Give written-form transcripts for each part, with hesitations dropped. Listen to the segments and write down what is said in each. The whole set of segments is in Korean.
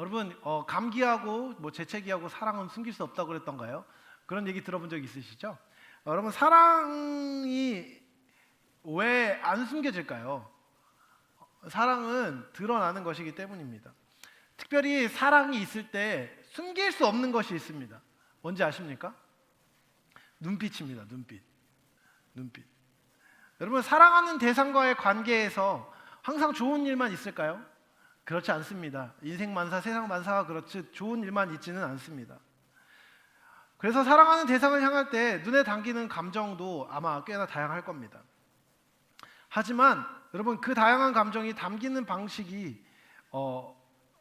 여러분 감기하고 뭐 재채기하고 사랑은 숨길 수 없다고 그랬던가요? 그런 얘기 들어본 적 있으시죠? 여러분 사랑이 왜 안 숨겨질까요? 사랑은 드러나는 것이기 때문입니다. 특별히 사랑이 있을 때 숨길 수 없는 것이 있습니다. 뭔지 아십니까? 눈빛입니다. 눈빛. 여러분 사랑하는 대상과의 관계에서 항상 좋은 일만 있을까요? 그렇지 않습니다. 인생 만사, 세상 만사가 그렇듯 좋은 일만 있지는 않습니다. 그래서 사랑하는 대상을 향할 때 눈에 담기는 감정도 아마 꽤나 다양할 겁니다. 하지만 여러분 그 다양한 감정이 담기는 방식이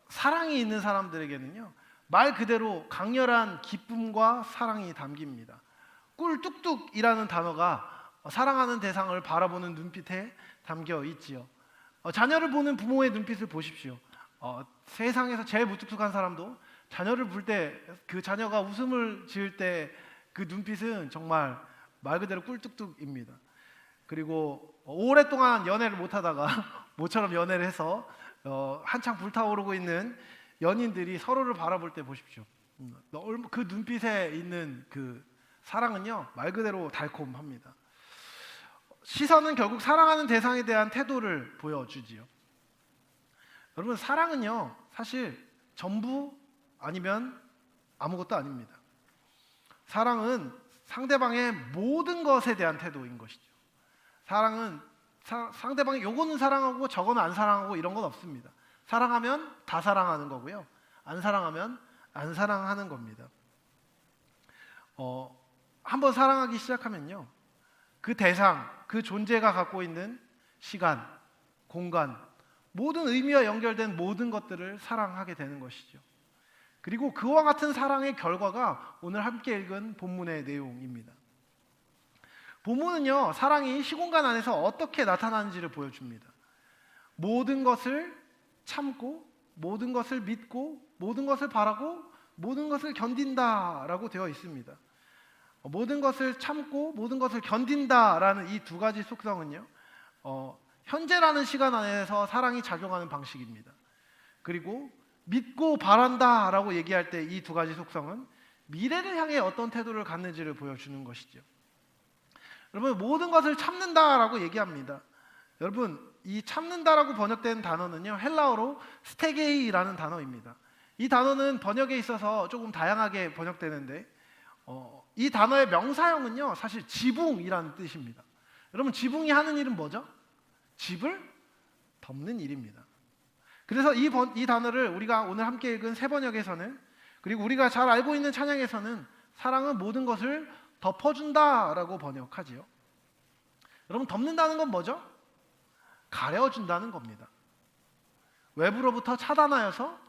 사랑이 있는 사람들에게는요 말 그대로 강렬한 기쁨과 사랑이 담깁니다. 꿀뚝뚝이라는 단어가 사랑하는 대상을 바라보는 눈빛에 담겨 있지요. 자녀를 보는 부모의 눈빛을 보십시오. 세상에서 제일 무뚝뚝한 사람도 자녀를 볼 때 그 자녀가 웃음을 지을 때 그 눈빛은 정말 말 그대로 꿀뚝뚝입니다. 그리고 오랫동안 연애를 못하다가 모처럼 연애를 해서 한창 불타오르고 있는 연인들이 서로를 바라볼 때 보십시오. 그 눈빛에 있는 그 사랑은요 말 그대로 달콤합니다. 시선은 결국 사랑하는 대상에 대한 태도를 보여주지요. 여러분 사랑은요 사실 전부 아니면 아무것도 아닙니다. 사랑은 상대방의 모든 것에 대한 태도인 것이죠. 사랑은 상대방이 요거는 사랑하고 저거는 안 사랑하고 이런 건 없습니다. 사랑하면 다 사랑하는 거고요. 안 사랑하면 안 사랑하는 겁니다. 한번 사랑하기 시작하면요 그 대상, 그 존재가 갖고 있는 시간, 공간, 모든 의미와 연결된 모든 것들을 사랑하게 되는 것이죠. 그리고 그와 같은 사랑의 결과가 오늘 함께 읽은 본문의 내용입니다. 본문은요 사랑이 시공간 안에서 어떻게 나타나는지를 보여줍니다. 모든 것을 참고, 모든 것을 믿고, 모든 것을 바라고, 모든 것을 견딘다라고 되어 있습니다. 모든 것을 참고 모든 것을 견딘다라는 이 두 가지 속성은요 현재라는 시간 안에서 사랑이 작용하는 방식입니다. 그리고 믿고 바란다라고 얘기할 때 이 두 가지 속성은 미래를 향해 어떤 태도를 갖는지를 보여주는 것이죠. 여러분 모든 것을 참는다라고 얘기합니다. 여러분 이 참는다라고 번역된 단어는요 헬라어로 스테게이라는 단어입니다. 이 단어는 번역에 있어서 조금 다양하게 번역되는데 이 단어의 명사형은요 사실 지붕이라는 뜻입니다. 여러분 지붕이 하는 일은 뭐죠? 집을 덮는 일입니다. 그래서 이 단어를 우리가 오늘 함께 읽은 세 번역에서는 그리고 우리가 잘 알고 있는 찬양에서는 사랑은 모든 것을 덮어준다라고 번역하지요. 여러분 덮는다는 건 뭐죠? 가려준다는 겁니다. 외부로부터 차단하여서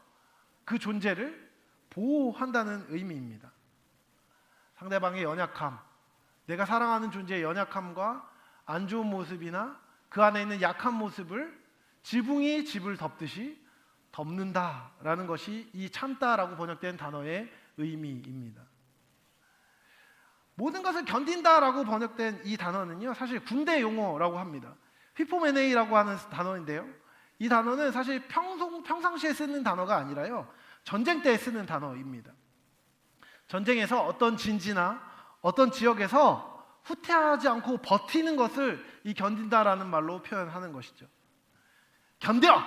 그 존재를 보호한다는 의미입니다. 상대방의 연약함, 내가 사랑하는 존재의 연약함과 안 좋은 모습이나 그 안에 있는 약한 모습을 지붕이 집을 덮듯이 덮는다라는 것이 이 참다라고 번역된 단어의 의미입니다. 모든 것을 견딘다라고 번역된 이 단어는요 사실 군대 용어라고 합니다. 휘포메네이라고 하는 단어인데요 이 단어는 사실 평상시에 쓰는 단어가 아니라요 전쟁 때 쓰는 단어입니다. 전쟁에서 어떤 진지나 어떤 지역에서 후퇴하지 않고 버티는 것을 이 견딘다라는 말로 표현하는 것이죠. 견뎌!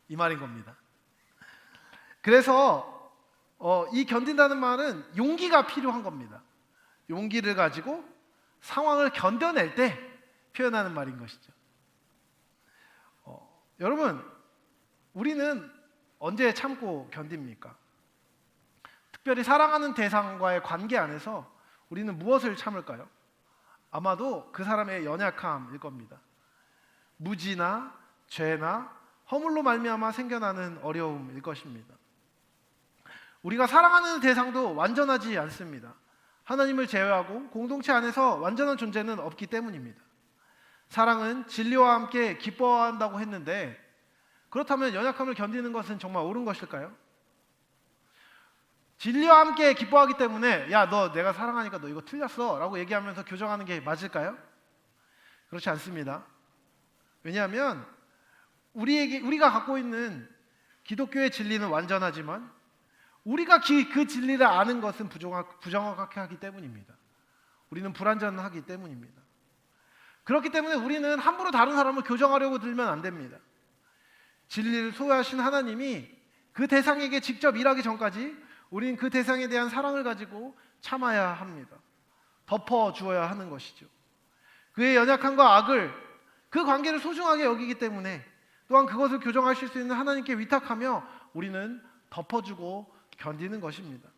이 말인 겁니다. 그래서 이 견딘다는 말은 용기가 필요한 겁니다. 용기를 가지고 상황을 견뎌낼 때 표현하는 말인 것이죠. 여러분 우리는 언제 참고 견딥니까? 특별히 사랑하는 대상과의 관계 안에서 우리는 무엇을 참을까요? 아마도 그 사람의 연약함일 겁니다. 무지나 죄나 허물로 말미암아 생겨나는 어려움일 것입니다. 우리가 사랑하는 대상도 완전하지 않습니다. 하나님을 제외하고 공동체 안에서 완전한 존재는 없기 때문입니다. 사랑은 진리와 함께 기뻐한다고 했는데 그렇다면 연약함을 견디는 것은 정말 옳은 것일까요? 진리와 함께 기뻐하기 때문에 야, 너 내가 사랑하니까 너 이거 틀렸어 라고 얘기하면서 교정하는 게 맞을까요? 그렇지 않습니다. 왜냐하면 우리가 갖고 있는 기독교의 진리는 완전하지만 우리가 그 진리를 아는 것은 부정확하게 하기 때문입니다. 우리는 불완전하기 때문입니다. 그렇기 때문에 우리는 함부로 다른 사람을 교정하려고 들면 안 됩니다. 진리를 소유하신 하나님이 그 대상에게 직접 일하기 전까지 우리는 그 대상에 대한 사랑을 가지고 참아야 합니다. 덮어주어야 하는 것이죠. 그의 연약함과 악을, 그 관계를 소중하게 여기기 때문에 또한 그것을 교정하실 수 있는 하나님께 위탁하며 우리는 덮어주고 견디는 것입니다.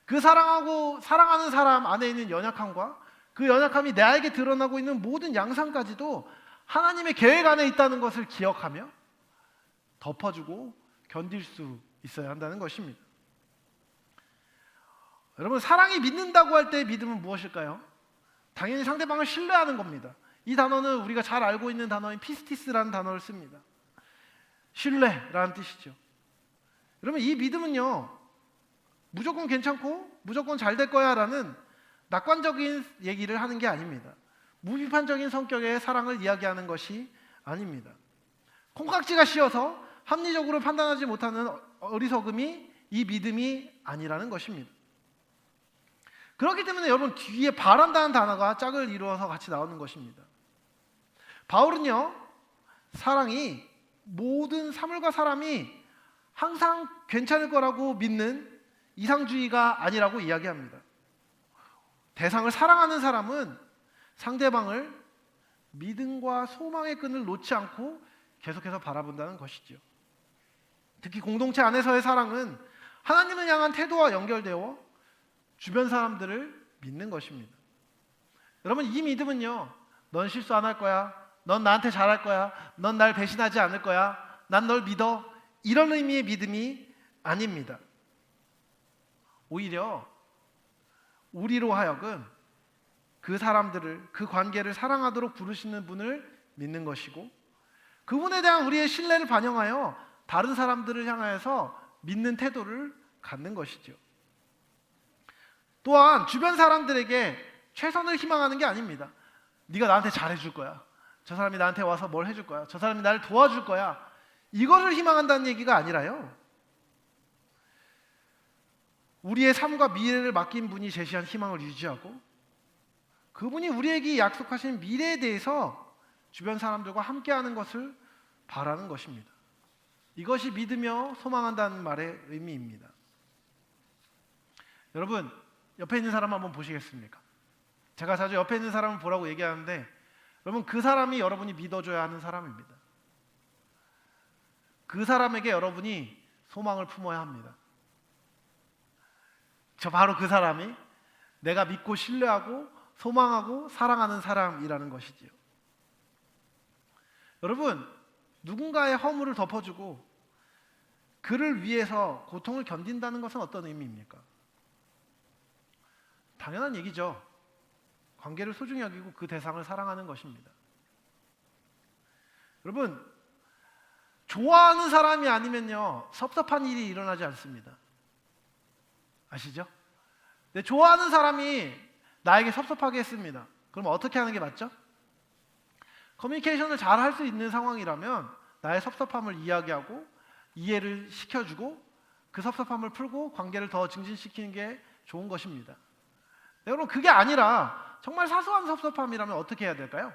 그 사랑하는 사람 안에 있는 연약함과 그 연약함이 나에게 드러나고 있는 모든 양상까지도 하나님의 계획 안에 있다는 것을 기억하며 덮어주고 견딜 수 있어야 한다는 것입니다. 여러분, 사랑이 믿는다고 할 때 믿음은 무엇일까요? 당연히 상대방을 신뢰하는 겁니다. 이 단어는 우리가 잘 알고 있는 단어인 피스티스라는 단어를 씁니다. 신뢰라는 뜻이죠. 여러분, 이 믿음은요, 무조건 괜찮고 무조건 잘 될 거야 라는 낙관적인 얘기를 하는 게 아닙니다. 무비판적인 성격의 사랑을 이야기하는 것이 아닙니다. 콩깍지가 씌어서 합리적으로 판단하지 못하는 어리석음이 이 믿음이 아니라는 것입니다. 그렇기 때문에 여러분, 뒤에 바란다는 단어가 짝을 이루어서 같이 나오는 것입니다. 바울은요, 사랑이 모든 사물과 사람이 항상 괜찮을 거라고 믿는 이상주의가 아니라고 이야기합니다. 대상을 사랑하는 사람은 상대방을 믿음과 소망의 끈을 놓지 않고 계속해서 바라본다는 것이죠. 특히 공동체 안에서의 사랑은 하나님을 향한 태도와 연결되어 주변 사람들을 믿는 것입니다. 여러분, 이 믿음은요, 넌 실수 안 할 거야, 넌 나한테 잘할 거야, 넌 날 배신하지 않을 거야, 난 널 믿어, 이런 의미의 믿음이 아닙니다. 오히려 우리로 하여금 그 사람들을, 그 관계를 사랑하도록 부르시는 분을 믿는 것이고, 그분에 대한 우리의 신뢰를 반영하여 다른 사람들을 향하여서 믿는 태도를 갖는 것이죠. 또한 주변 사람들에게 최선을 희망하는 게 아닙니다. 네가 나한테 잘해줄 거야, 저 사람이 나한테 와서 뭘 해줄 거야, 저 사람이 나를 도와줄 거야, 이거를 희망한다는 얘기가 아니라요, 우리의 삶과 미래를 맡긴 분이 제시한 희망을 유지하고 그분이 우리에게 약속하신 미래에 대해서 주변 사람들과 함께하는 것을 바라는 것입니다. 이것이 믿으며 소망한다는 말의 의미입니다. 여러분, 옆에 있는 사람 한번 보시겠습니까? 제가 자주 옆에 있는 사람을 보라고 얘기하는데, 여러분, 그 사람이 여러분이 믿어줘야 하는 사람입니다. 그 사람에게 여러분이 소망을 품어야 합니다. 저 바로 그 사람이 내가 믿고 신뢰하고 소망하고 사랑하는 사람이라는 것이지요. 여러분, 누군가의 허물을 덮어주고 그를 위해서 고통을 견딘다는 것은 어떤 의미입니까? 당연한 얘기죠. 관계를 소중히 여기고 그 대상을 사랑하는 것입니다. 여러분, 좋아하는 사람이 아니면요, 섭섭한 일이 일어나지 않습니다. 아시죠? 네, 좋아하는 사람이 나에게 섭섭하게 했습니다. 그럼 어떻게 하는 게 맞죠? 커뮤니케이션을 잘 할 수 있는 상황이라면 나의 섭섭함을 이야기하고 이해를 시켜주고 그 섭섭함을 풀고 관계를 더 증진시키는 게 좋은 것입니다. 네, 여러분, 그게 아니라 정말 사소한 섭섭함이라면 어떻게 해야 될까요?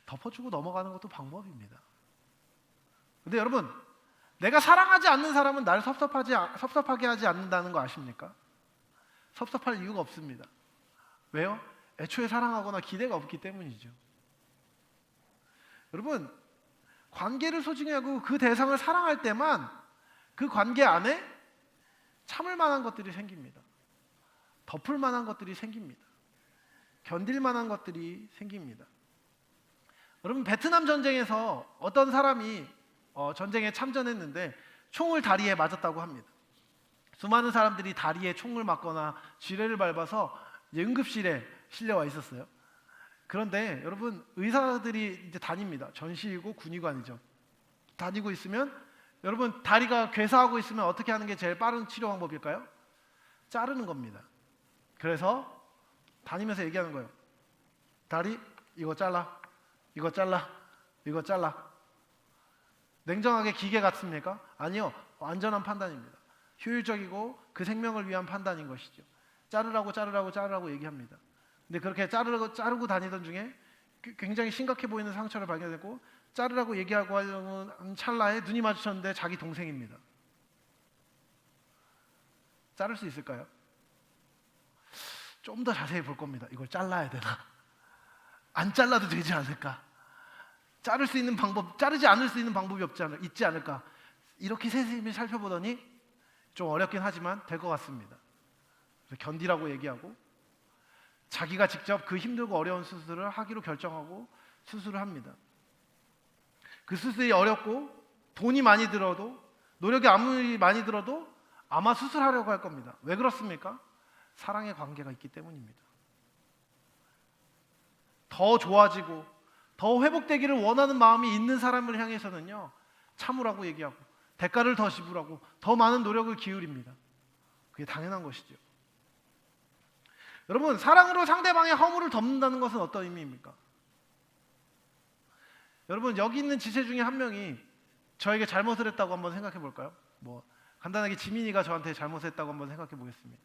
덮어주고 넘어가는 것도 방법입니다. 근데 여러분, 내가 사랑하지 않는 사람은 나를 섭섭하게 하지 않는다는 거 아십니까? 섭섭할 이유가 없습니다. 왜요? 애초에 사랑하거나 기대가 없기 때문이죠. 여러분, 관계를 소중히 하고 그 대상을 사랑할 때만 그 관계 안에 참을 만한 것들이 생깁니다. 덮을 만한 것들이 생깁니다. 견딜 만한 것들이 생깁니다. 여러분, 베트남 전쟁에서 어떤 사람이 전쟁에 참전했는데 총을 다리에 맞았다고 합니다. 수많은 사람들이 다리에 총을 맞거나 지뢰를 밟아서 응급실에 실려와 있었어요. 그런데 여러분, 의사들이 이제 다닙니다. 전시이고 군의관이죠. 다니고 있으면 여러분, 다리가 괴사하고 있으면 어떻게 하는 게 제일 빠른 치료 방법일까요? 자르는 겁니다. 그래서 다니면서 얘기하는 거예요. 다리 이거 잘라, 이거 잘라, 이거 잘라. 냉정하게 기계 같습니까? 아니요. 완전한 판단입니다. 효율적이고 그 생명을 위한 판단인 것이죠. 자르라고 얘기합니다. 근데 그렇게 자르고 다니던 중에 굉장히 심각해 보이는 상처를 발견했고 자르라고 얘기하고 하려는 찰나에 눈이 마주쳤는데 자기 동생입니다. 자를 수 있을까요? 좀 더 자세히 볼 겁니다. 이걸 잘라야 되나? 안 잘라도 되지 않을까? 자를 수 있는 방법, 자르지 않을 수 있는 방법이 있지 않을까? 이렇게 세심히 살펴보더니 좀 어렵긴 하지만 될 것 같습니다. 그래서 견디라고 얘기하고 자기가 직접 그 힘들고 어려운 수술을 하기로 결정하고 수술을 합니다. 그 수술이 어렵고 돈이 많이 들어도 노력이 아무리 많이 들어도 아마 수술하려고 할 겁니다. 왜 그렇습니까? 사랑의 관계가 있기 때문입니다. 더 좋아지고 더 회복되기를 원하는 마음이 있는 사람을 향해서는요, 참으라고 얘기하고 대가를 더 지불하고 더 많은 노력을 기울입니다. 그게 당연한 것이죠. 여러분, 사랑으로 상대방의 허물을 덮는다는 것은 어떤 의미입니까? 여러분, 여기 있는 지체 중에 한 명이 저에게 잘못을 했다고 한번 생각해 볼까요? 간단하게 지민이가 저한테 잘못을 했다고 한번 생각해 보겠습니다.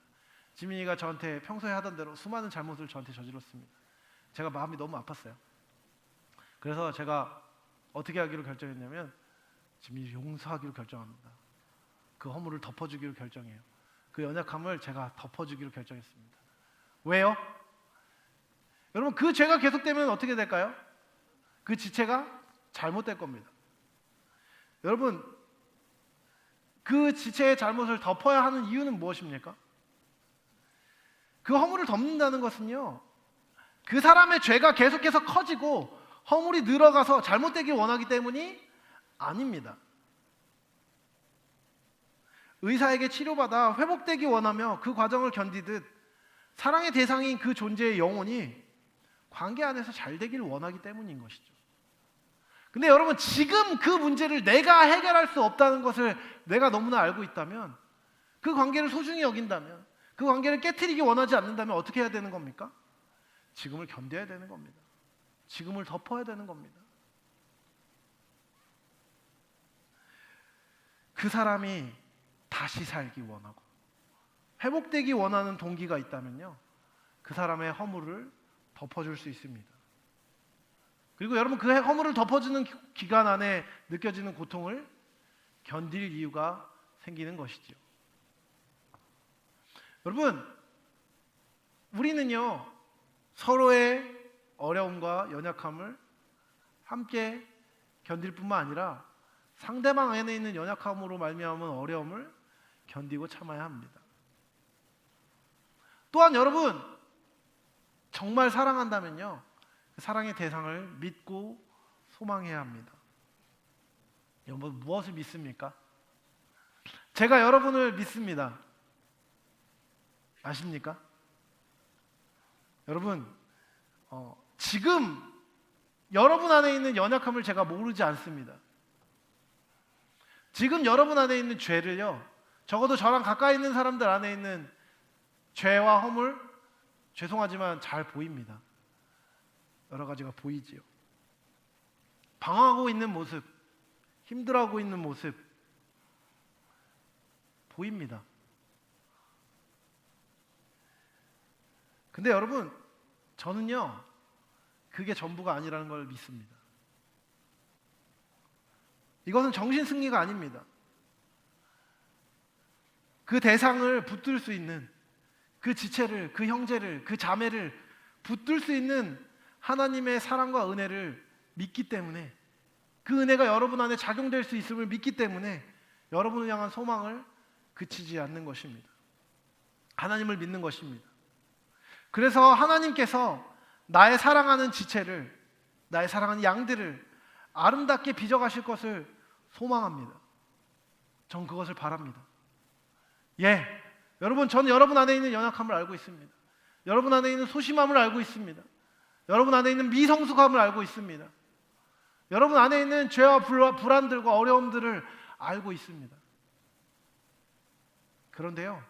지민이가 저한테 평소에 하던 대로 수많은 잘못을 저한테 저질렀습니다. 제가 마음이 너무 아팠어요. 그래서 제가 어떻게 하기로 결정했냐면 지민이를 용서하기로 결정합니다. 그 허물을 덮어주기로 결정해요. 그 연약함을 제가 덮어주기로 결정했습니다. 왜요? 여러분, 그 죄가 계속되면 어떻게 될까요? 그 지체가 잘못될 겁니다. 여러분, 그 지체의 잘못을 덮어야 하는 이유는 무엇입니까? 그 허물을 덮는다는 것은요, 그 사람의 죄가 계속해서 커지고 허물이 늘어가서 잘못되길 원하기 때문이 아닙니다. 의사에게 치료받아 회복되기 원하며 그 과정을 견디듯 사랑의 대상인 그 존재의 영혼이 관계 안에서 잘 되기를 원하기 때문인 것이죠. 근데 여러분, 지금 그 문제를 내가 해결할 수 없다는 것을 내가 너무나 알고 있다면, 그 관계를 소중히 여긴다면, 그 관계를 깨트리기 원하지 않는다면 어떻게 해야 되는 겁니까? 지금을 견뎌야 되는 겁니다. 지금을 덮어야 되는 겁니다. 그 사람이 다시 살기 원하고 회복되기 원하는 동기가 있다면요, 그 사람의 허물을 덮어줄 수 있습니다. 그리고 여러분, 그 허물을 덮어주는 기간 안에 느껴지는 고통을 견딜 이유가 생기는 것이죠. 여러분, 우리는요, 서로의 어려움과 연약함을 함께 견딜 뿐만 아니라 상대방 안에 있는 연약함으로 말미암은 어려움을 견디고 참아야 합니다. 또한 여러분, 정말 사랑한다면요, 그 사랑의 대상을 믿고 소망해야 합니다. 여러분, 무엇을 믿습니까? 제가 여러분을 믿습니다. 아십니까? 여러분, 지금 여러분 안에 있는 연약함을 제가 모르지 않습니다. 지금 여러분 안에 있는 죄를요, 적어도 저랑 가까이 있는 사람들 안에 있는 죄와 허물, 죄송하지만 잘 보입니다. 여러 가지가 보이지요. 방황하고 있는 모습, 힘들어하고 있는 모습 보입니다. 근데 여러분, 저는요, 그게 전부가 아니라는 걸 믿습니다. 이것은 정신 승리가 아닙니다. 그 대상을 붙들 수 있는, 그 지체를, 그 형제를, 그 자매를 붙들 수 있는 하나님의 사랑과 은혜를 믿기 때문에, 그 은혜가 여러분 안에 작용될 수 있음을 믿기 때문에 여러분을 향한 소망을 그치지 않는 것입니다. 하나님을 믿는 것입니다. 그래서 하나님께서 나의 사랑하는 지체를, 나의 사랑하는 양들을 아름답게 빚어가실 것을 소망합니다. 전 그것을 바랍니다. 여러분, 저는 여러분 안에 있는 연약함을 알고 있습니다. 여러분 안에 있는 소심함을 알고 있습니다. 여러분 안에 있는 미성숙함을 알고 있습니다. 여러분 안에 있는 죄와 불안들과 어려움들을 알고 있습니다. 그런데요,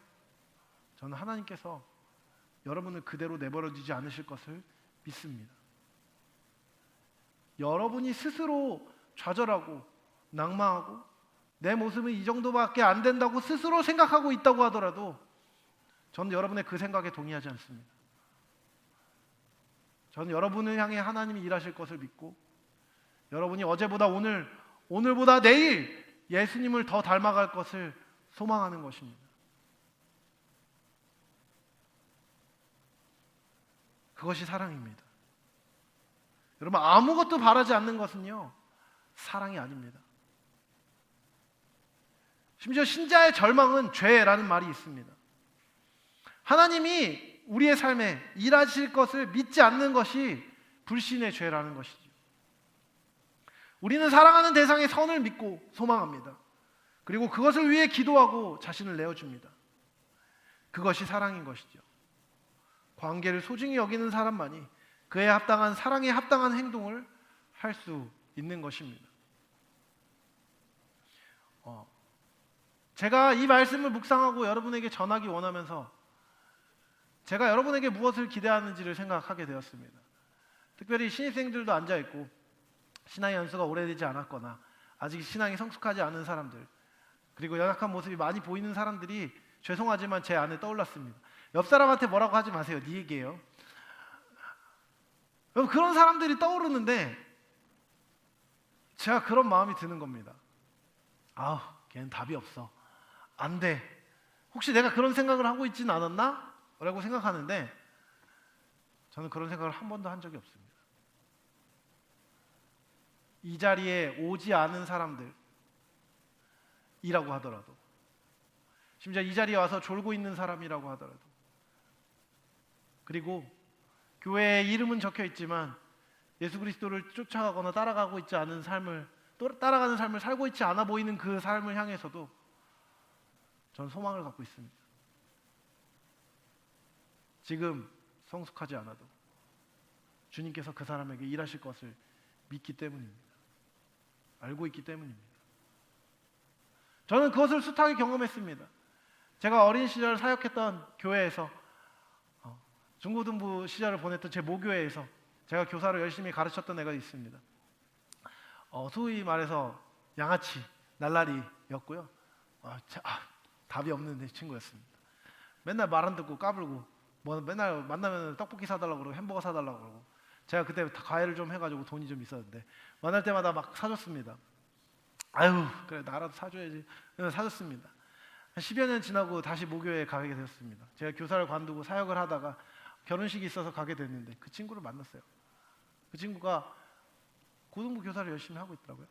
저는 하나님께서 여러분을 그대로 내버려 두지 않으실 것을 믿습니다. 여러분이 스스로 좌절하고 낭망하고 내 모습은 이 정도밖에 안 된다고 스스로 생각하고 있다고 하더라도 저는 여러분의 그 생각에 동의하지 않습니다. 저는 여러분을 향해 하나님이 일하실 것을 믿고 여러분이 어제보다 오늘, 오늘보다 내일 예수님을 더 닮아갈 것을 소망하는 것입니다. 그것이 사랑입니다. 여러분, 아무것도 바라지 않는 것은요, 사랑이 아닙니다. 심지어 신자의 절망은 죄라는 말이 있습니다. 하나님이 우리의 삶에 일하실 것을 믿지 않는 것이 불신의 죄라는 것이죠. 우리는 사랑하는 대상의 선을 믿고 소망합니다. 그리고 그것을 위해 기도하고 자신을 내어줍니다. 그것이 사랑인 것이죠. 관계를 소중히 여기는 사람만이 그에 합당한 사랑에 합당한 행동을 할 수 있는 것입니다. 제가 이 말씀을 묵상하고 여러분에게 전하기 원하면서 제가 여러분에게 무엇을 기대하는지를 생각하게 되었습니다. 특별히 신입생들도 앉아있고 신앙의 연수가 오래되지 않았거나 아직 신앙이 성숙하지 않은 사람들, 그리고 연약한 모습이 많이 보이는 사람들이 죄송하지만 제 안에 떠올랐습니다. 옆 사람한테 뭐라고 하지 마세요. 네 얘기예요. 여러분, 그런 사람들이 떠오르는데 제가 그런 마음이 드는 겁니다. 걔는 답이 없어. 안 돼. 혹시 내가 그런 생각을 하고 있지는 않았나? 라고 생각하는데 저는 그런 생각을 한 번도 한 적이 없습니다. 이 자리에 오지 않은 사람들이라고 하더라도, 심지어 이 자리에 와서 졸고 있는 사람이라고 하더라도, 그리고 교회에 이름은 적혀 있지만 예수 그리스도를 쫓아가거나 따라가고 있지 않은 삶을, 따라가는 삶을 살고 있지 않아 보이는 그 삶을 향해서도 저는 소망을 갖고 있습니다. 지금 성숙하지 않아도 주님께서 그 사람에게 일하실 것을 믿기 때문입니다. 알고 있기 때문입니다. 저는 그것을 숱하게 경험했습니다. 제가 어린 시절 사역했던 교회에서, 중고등부 시절을 보냈던 제 모교회에서 제가 교사를 열심히 가르쳤던 애가 있습니다. 소위 말해서 양아치, 날라리였고요. 답이 없는 친구였습니다. 맨날 말 안 듣고 까불고, 맨날 만나면 떡볶이 사달라고 그러고 햄버거 사달라고 그러고, 제가 그때 과외를 좀 해가지고 돈이 좀 있었는데 만날 때마다 막 사줬습니다. 그래 나라도 사줘야지. 그래서 사줬습니다. 한 10여 년 지나고 다시 모교회에 가게 되었습니다. 제가 교사를 관두고 사역을 하다가 결혼식이 있어서 가게 됐는데 그 친구를 만났어요. 그 친구가 고등부 교사를 열심히 하고 있더라고요.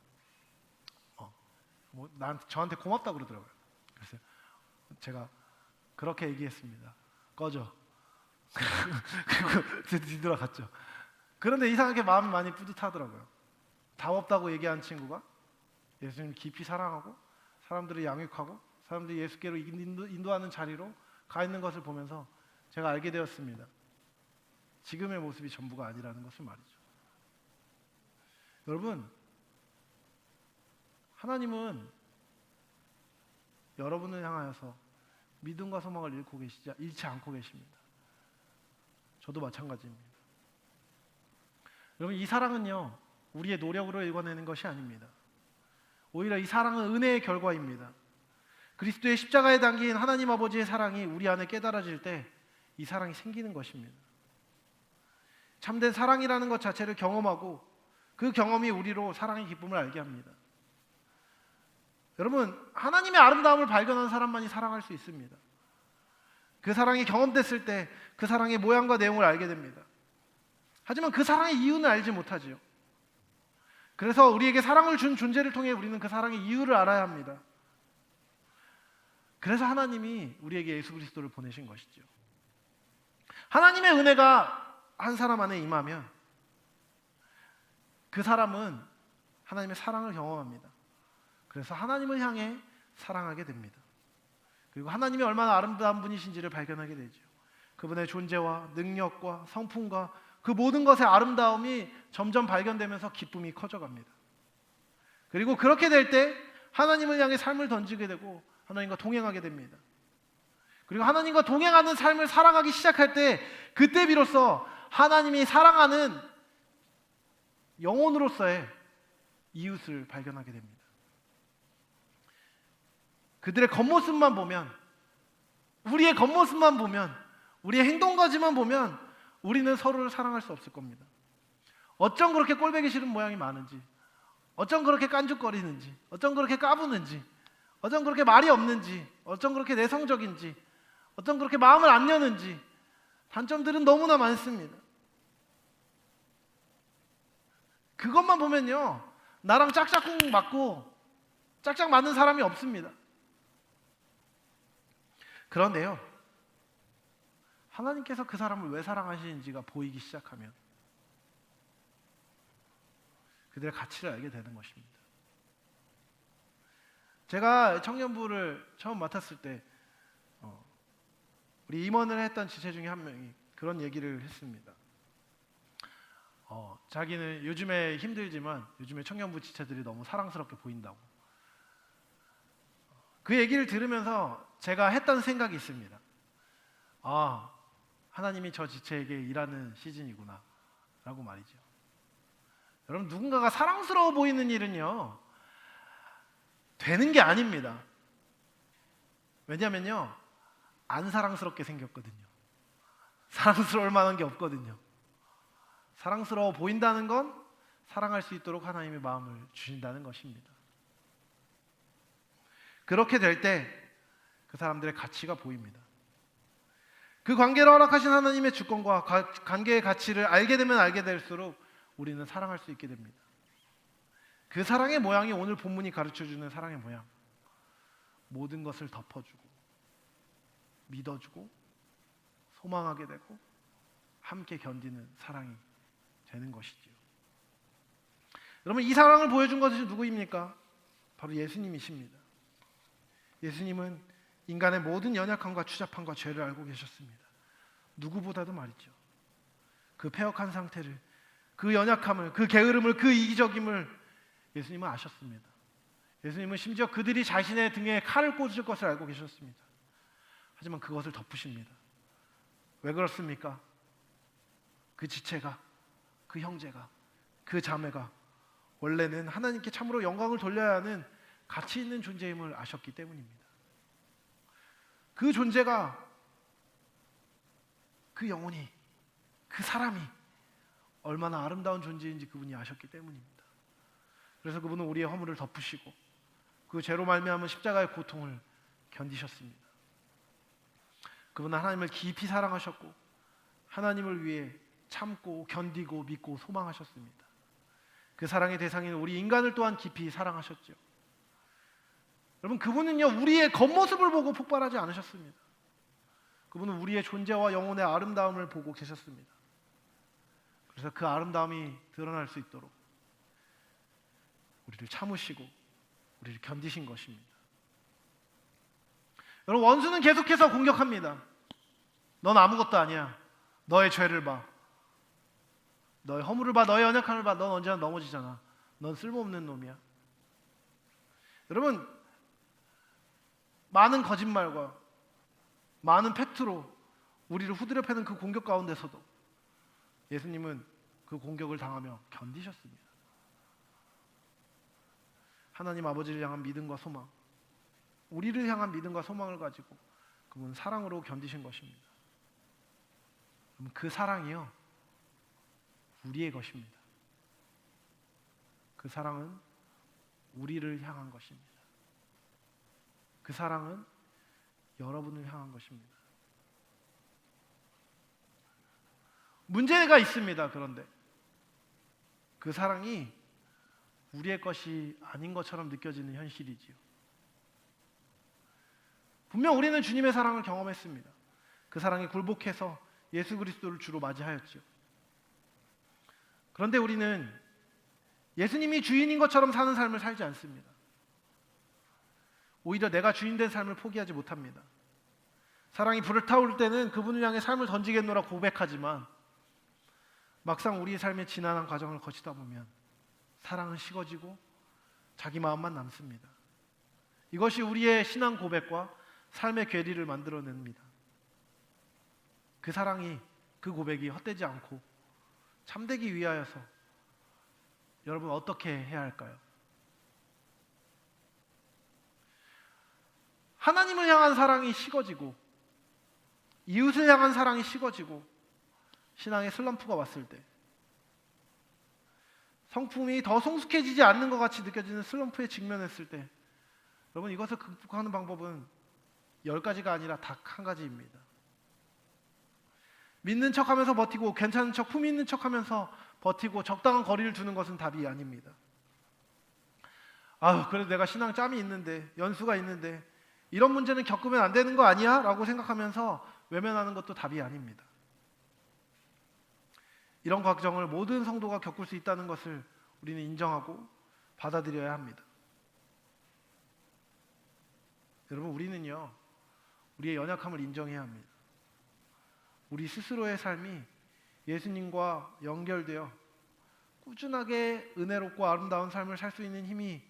저한테 고맙다고 그러더라고요. 그래서 제가 그렇게 얘기했습니다. 꺼져. 그리고 뒤돌아갔죠. 그런데 이상하게 마음이 많이 뿌듯하더라고요. 답 없다고 얘기한 친구가 예수님 깊이 사랑하고 사람들을 양육하고 사람들이 예수께로 인도하는 자리로 가 있는 것을 보면서 제가 알게 되었습니다. 지금의 모습이 전부가 아니라는 것을 말이죠. 여러분, 하나님은 여러분을 향하여서 믿음과 소망을 잃지 않고 계십니다. 저도 마찬가지입니다. 여러분, 이 사랑은요, 우리의 노력으로 읽어내는 것이 아닙니다. 오히려 이 사랑은 은혜의 결과입니다. 그리스도의 십자가에 담긴 하나님 아버지의 사랑이 우리 안에 깨달아질 때 이 사랑이 생기는 것입니다. 참된 사랑이라는 것 자체를 경험하고 그 경험이 우리로 사랑의 기쁨을 알게 합니다. 여러분, 하나님의 아름다움을 발견한 사람만이 사랑할 수 있습니다. 그 사랑이 경험됐을 때 그 사랑의 모양과 내용을 알게 됩니다. 하지만 그 사랑의 이유는 알지 못하지요. 그래서 우리에게 사랑을 준 존재를 통해 우리는 그 사랑의 이유를 알아야 합니다. 그래서 하나님이 우리에게 예수 그리스도를 보내신 것이죠. 하나님의 은혜가 한 사람 안에 임하면 그 사람은 하나님의 사랑을 경험합니다. 그래서 하나님을 향해 사랑하게 됩니다. 그리고 하나님이 얼마나 아름다운 분이신지를 발견하게 되죠. 그분의 존재와 능력과 성품과 그 모든 것의 아름다움이 점점 발견되면서 기쁨이 커져갑니다. 그리고 그렇게 될 때 하나님을 향해 삶을 던지게 되고 하나님과 동행하게 됩니다. 그리고 하나님과 동행하는 삶을 살아가기 시작할 때 그때 비로소 하나님이 사랑하는 영혼으로서의 이웃을 발견하게 됩니다. 그들의 겉모습만 보면, 우리의 겉모습만 보면, 우리의 행동까지만 보면 우리는 서로를 사랑할 수 없을 겁니다. 어쩜 그렇게 꼴보기 싫은 모양이 많은지, 어쩜 그렇게 깐죽거리는지, 어쩜 그렇게 까부는지, 어쩜 그렇게 말이 없는지, 어쩜 그렇게 내성적인지, 어쩜 그렇게 마음을 안 여는지, 단점들은 너무나 많습니다. 그것만 보면요, 나랑 짝짝꿍 맞고 짝짝 맞는 사람이 없습니다. 그런데요, 하나님께서 그 사람을 왜 사랑하시는지가 보이기 시작하면 그들의 가치를 알게 되는 것입니다. 제가 청년부를 처음 맡았을 때 우리 임원을 했던 지체 중에 한 명이 그런 얘기를 했습니다. 자기는 요즘에 힘들지만 요즘에 청년부 지체들이 너무 사랑스럽게 보인다고. 그 얘기를 들으면서 제가 했던 생각이 있습니다. 아, 하나님이 저 지체에게 일하는 시즌이구나 라고 말이죠. 여러분, 누군가가 사랑스러워 보이는 일은요, 되는 게 아닙니다. 왜냐면요, 안 사랑스럽게 생겼거든요. 사랑스러울 만한 게 없거든요. 사랑스러워 보인다는 건 사랑할 수 있도록 하나님의 마음을 주신다는 것입니다. 그렇게 될 때 그 사람들의 가치가 보입니다. 그 관계를 허락하신 하나님의 주권과 관계의 가치를 알게 되면 알게 될수록 우리는 사랑할 수 있게 됩니다. 그 사랑의 모양이 오늘 본문이 가르쳐주는 사랑의 모양, 모든 것을 덮어주고 믿어주고 소망하게 되고 함께 견디는 사랑이 되는 것이지요. 여러분, 이 사랑을 보여준 것이 누구입니까? 바로 예수님이십니다. 예수님은 인간의 모든 연약함과 추잡함과 죄를 알고 계셨습니다. 누구보다도 말이죠. 그 패역한 상태를, 그 연약함을, 그 게으름을, 그 이기적임을 예수님은 아셨습니다. 예수님은 심지어 그들이 자신의 등에 칼을 꽂을 것을 알고 계셨습니다. 하지만 그것을 덮으십니다. 왜 그렇습니까? 그 지체가, 그 형제가, 그 자매가 원래는 하나님께 참으로 영광을 돌려야 하는 가치 있는 존재임을 아셨기 때문입니다. 그 존재가, 그 영혼이, 그 사람이 얼마나 아름다운 존재인지 그분이 아셨기 때문입니다. 그래서 그분은 우리의 허물을 덮으시고 그 죄로 말미암은 십자가의 고통을 견디셨습니다. 그분은 하나님을 깊이 사랑하셨고 하나님을 위해 참고 견디고 믿고 소망하셨습니다. 그 사랑의 대상인 우리 인간을 또한 깊이 사랑하셨죠. 여러분, 그분은요, 우리의 겉모습을 보고 폭발하지 않으셨습니다. 그분은 우리의 존재와 영혼의 아름다움을 보고 계셨습니다. 그래서 그 아름다움이 드러날 수 있도록 우리를 참으시고 우리를 견디신 것입니다. 여러분, 원수는 계속해서 공격합니다. 넌 아무것도 아니야. 너의 죄를 봐. 너의 허물을 봐. 너의 연약함을 봐. 넌 언제나 넘어지잖아. 넌 쓸모없는 놈이야. 여러분, 많은 거짓말과 많은 팩트로 우리를 후드려 패는 그 공격 가운데서도 예수님은 그 공격을 당하며 견디셨습니다. 하나님 아버지를 향한 믿음과 소망, 우리를 향한 믿음과 소망을 가지고 그분은 사랑으로 견디신 것입니다. 그 사랑이요, 우리의 것입니다. 그 사랑은 우리를 향한 것입니다. 그 사랑은 여러분을 향한 것입니다. 문제가 있습니다. 그런데 그 사랑이 우리의 것이 아닌 것처럼 느껴지는 현실이지요. 분명 우리는 주님의 사랑을 경험했습니다. 그 사랑이 굴복해서 예수 그리스도를 주로 맞이하였죠. 그런데 우리는 예수님이 주인인 것처럼 사는 삶을 살지 않습니다. 오히려 내가 주인된 삶을 포기하지 못합니다. 사랑이 불타오를 때는 그분을 향해 삶을 던지겠노라 고백하지만 막상 우리의 삶의 지난한 과정을 거치다 보면 사랑은 식어지고 자기 마음만 남습니다. 이것이 우리의 신앙 고백과 삶의 괴리를 만들어냅니다. 그 사랑이, 그 고백이 헛되지 않고 참되기 위하여서 여러분 어떻게 해야 할까요? 하나님을 향한 사랑이 식어지고 이웃을 향한 사랑이 식어지고 신앙의 슬럼프가 왔을 때, 성품이 더 성숙해지지 않는 것 같이 느껴지는 슬럼프에 직면했을 때, 여러분 이것을 극복하는 방법은 10가지가 아니라 딱 한 가지입니다. 믿는 척하면서 버티고 괜찮은 척, 품위 있는 척하면서 버티고 적당한 거리를 두는 것은 답이 아닙니다. 그래도 내가 신앙 짬이 있는데, 연수가 있는데 이런 문제는 겪으면 안 되는 거 아니야? 라고 생각하면서 외면하는 것도 답이 아닙니다. 이런 과정을 모든 성도가 겪을 수 있다는 것을 우리는 인정하고 받아들여야 합니다. 여러분, 우리는요, 우리의 연약함을 인정해야 합니다. 우리 스스로의 삶이 예수님과 연결되어 꾸준하게 은혜롭고 아름다운 삶을 살 수 있는 힘이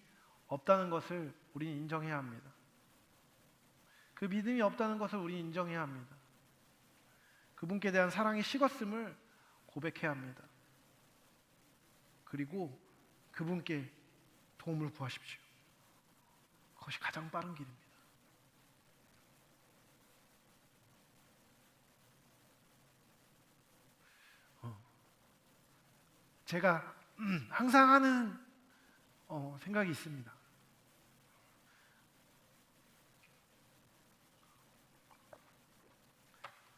없다는 것을 우리는 인정해야 합니다. 그 믿음이 없다는 것을 우리는 인정해야 합니다. 그분께 대한 사랑이 식었음을 고백해야 합니다. 그리고 그분께 도움을 구하십시오. 그것이 가장 빠른 길입니다. 제가 항상 하는 생각이 있습니다.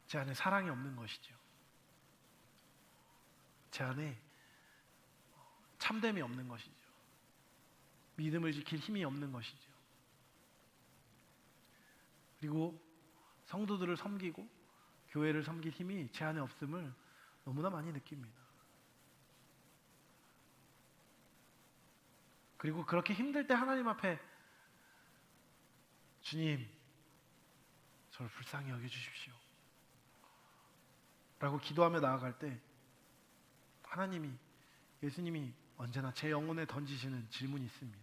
제 안에 사랑이 없는 것이죠. 제 안에 참됨이 없는 것이죠. 믿음을 지킬 힘이 없는 것이죠. 그리고 성도들을 섬기고 교회를 섬길 힘이 제 안에 없음을 너무나 많이 느낍니다. 그리고 그렇게 힘들 때 하나님 앞에 주님, 저를 불쌍히 여겨주십시오 라고 기도하며 나아갈 때 하나님이, 예수님이 언제나 제 영혼에 던지시는 질문이 있습니다.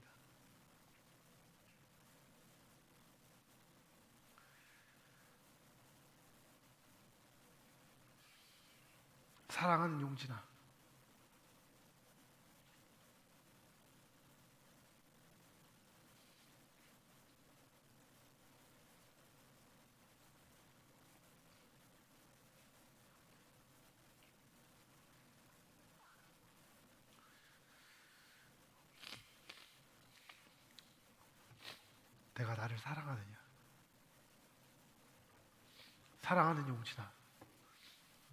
사랑하는 용진아, 내가 나를 사랑하느냐? 사랑하는 용진아,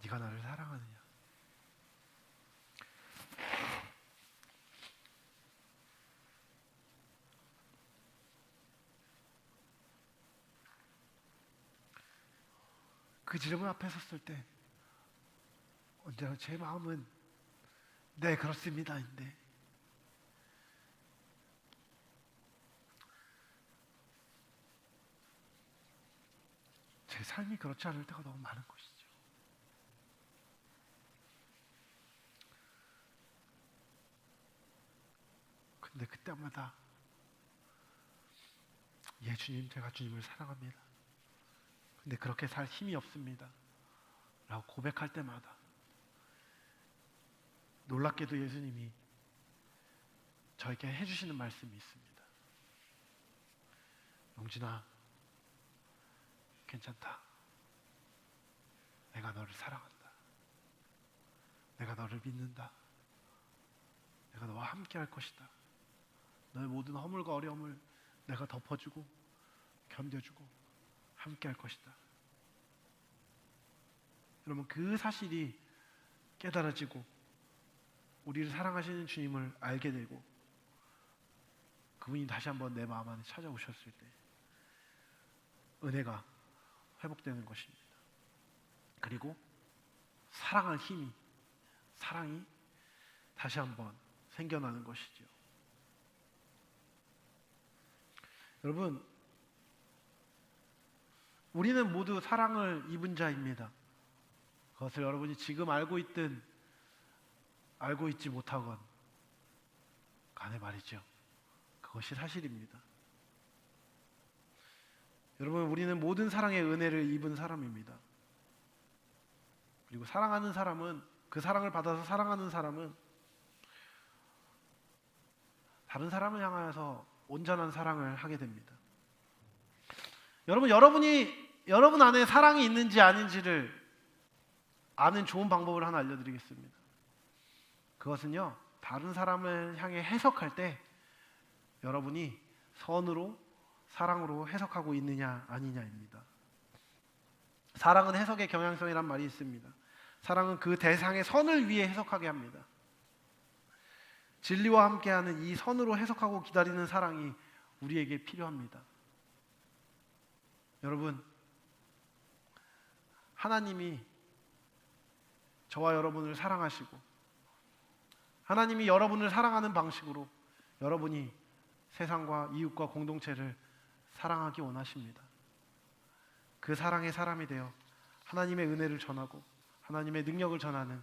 네가 나를 사랑하느냐? 그 질문 앞에 섰을 때 언제나 제 마음은 네, 그렇습니다인데, 제 삶이 그렇지 않을 때가 너무 많은 것이죠. 근데 그때마다 예, 주님, 제가 주님을 사랑합니다. 근데 그렇게 살 힘이 없습니다 라고 고백할 때마다 놀랍게도 예수님이 저에게 해주시는 말씀이 있습니다. 용진아, 괜찮다. 내가 너를 사랑한다. 내가 너를 믿는다. 내가 너와 함께 할 것이다. 너의 모든 허물과 어려움을 내가 덮어주고 견뎌주고 함께 할 것이다. 여러분, 그 사실이 깨달아지고 우리를 사랑하시는 주님을 알게 되고 그분이 다시 한번 내 마음 안에 찾아오셨을 때 은혜가 회복되는 것입니다. 그리고 사랑할 힘이, 사랑이 다시 한번 생겨나는 것이죠. 여러분, 우리는 모두 사랑을 입은 자입니다. 그것을 여러분이 지금 알고 있든 알고 있지 못하건 간에 말이죠. 그것이 사실입니다. 여러분, 우리는 모든 사랑의 은혜를 입은 사람입니다. 그리고 사랑하는 사람은, 그 사랑을 받아서 사랑하는 사람은 다른 사람을 향하여서 온전한 사랑을 하게 됩니다. 여러분 안에 사랑이 있는지 아닌지를 아는 좋은 방법을 하나 알려드리겠습니다. 그것은요, 다른 사람을 향해 해석할 때 여러분이 선으로, 사랑으로 해석하고 있느냐 아니냐입니다. 사랑은 해석의 경향성이란 말이 있습니다. 사랑은 그 대상의 선을 위해 해석하게 합니다. 진리와 함께하는 이 선으로 해석하고 기다리는 사랑이 우리에게 필요합니다. 여러분, 하나님이 저와 여러분을 사랑하시고 하나님이 여러분을 사랑하는 방식으로 여러분이 세상과 이웃과 공동체를 사랑하기 원하십니다. 그 사랑의 사람이 되어 하나님의 은혜를 전하고 하나님의 능력을 전하는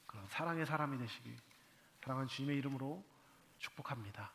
그런 사랑의 사람이 되시길 사랑하는 주님의 이름으로 축복합니다.